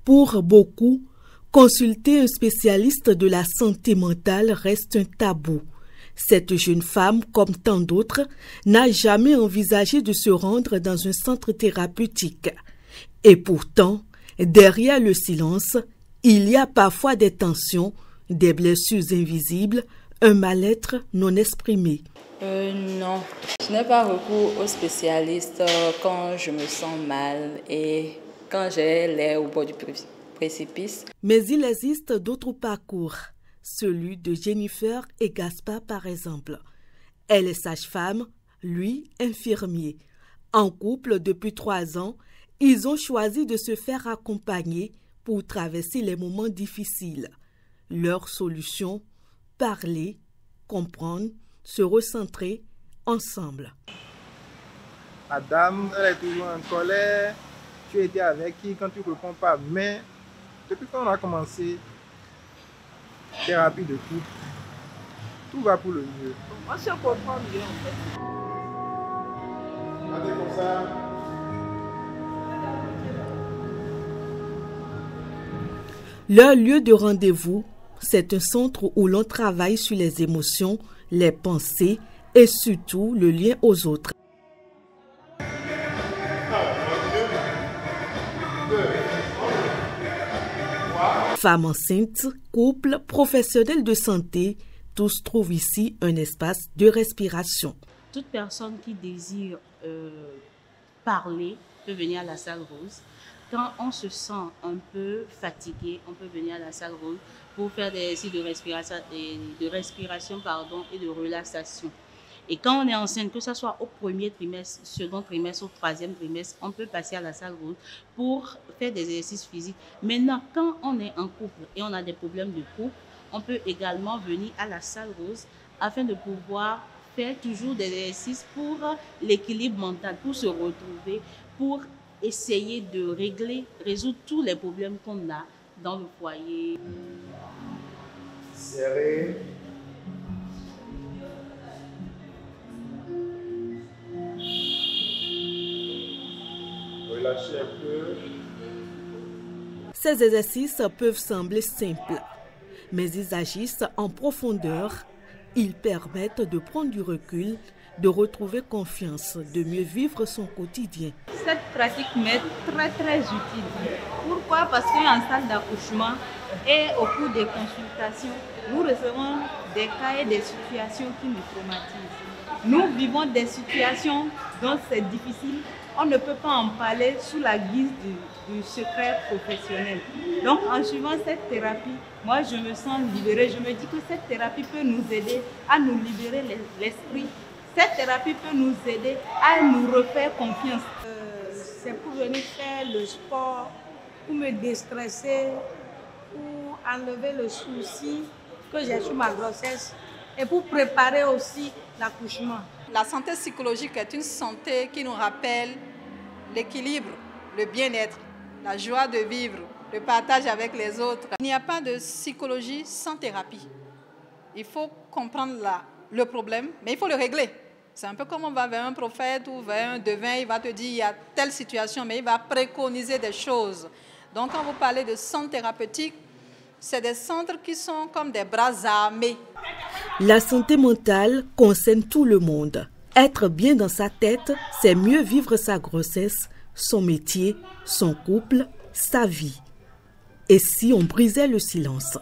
Pour beaucoup, consulter un spécialiste de la santé mentale reste un tabou. Cette jeune femme, comme tant d'autres, n'a jamais envisagé de se rendre dans un centre thérapeutique. Et pourtant, derrière le silence, il y a parfois des tensions, des blessures invisibles, un mal-être non exprimé. Non, je n'ai pas recours aux spécialistes quand je me sens mal et quand j'ai l'air au bord du précipice. Mais il existe d'autres parcours, celui de Jennifer et Gaspard par exemple. Elle est sage-femme, lui infirmier. En couple depuis 3 ans, ils ont choisi de se faire accompagner pour traverser les moments difficiles. Leur solution, parler, comprendre, se recentrer ensemble. Madame, elle est toujours en colère. Tu étais avec qui quand tu ne réponds pas? Mais depuis qu'on a commencé thérapie de couple, tout va pour le mieux. On se comprend mieux en fait. Regardez comme ça. Leur lieu de rendez-vous, c'est un centre où l'on travaille sur les émotions, les pensées et surtout le lien aux autres. Femmes enceintes, couples, professionnels de santé, tous trouvent ici un espace de respiration. Toute personne qui désire parler peut venir à la salle rose. Quand on se sent un peu fatigué, on peut venir à la salle rose pour faire des exercices de respiration et de relaxation. Et quand on est enceinte, que ce soit au premier trimestre, second trimestre ou troisième trimestre, on peut passer à la salle rose pour faire des exercices physiques. Maintenant, quand on est en couple et on a des problèmes de couple, on peut également venir à la salle rose afin de pouvoir faire toujours des exercices pour l'équilibre mental, pour se retrouver, pour essayer de résoudre tous les problèmes qu'on a dans le foyer. Serré. Relâchez un peu. Ces exercices peuvent sembler simples, mais ils agissent en profondeur. Ils permettent de prendre du recul, de retrouver confiance, de mieux vivre son quotidien. Cette pratique m'est très utile. Pourquoi? Parce qu'en salle d'accouchement et au cours des consultations, nous recevons des cas et des situations qui nous traumatisent. Nous vivons des situations dont c'est difficile. On ne peut pas en parler sous la guise du secret professionnel. Donc en suivant cette thérapie, moi je me sens libérée. Je me dis que cette thérapie peut nous aider à nous libérer l'esprit. Cette thérapie peut nous aider à nous refaire confiance. C'est pour venir faire le sport, pour me déstresser, pour enlever le souci que j'ai sur ma grossesse et pour préparer aussi l'accouchement. La santé psychologique est une santé qui nous rappelle l'équilibre, le bien-être, la joie de vivre, le partage avec les autres. Il n'y a pas de psychologie sans thérapie. Il faut comprendre le problème, mais il faut le régler. C'est un peu comme on va vers un prophète ou vers un devin, il va te dire il y a telle situation, mais il va préconiser des choses. Donc quand vous parlez de centre thérapeutique, c'est des centres qui sont comme des bras armés. La santé mentale concerne tout le monde. Être bien dans sa tête, c'est mieux vivre sa grossesse, son métier, son couple, sa vie. Et si on brisait le silence ?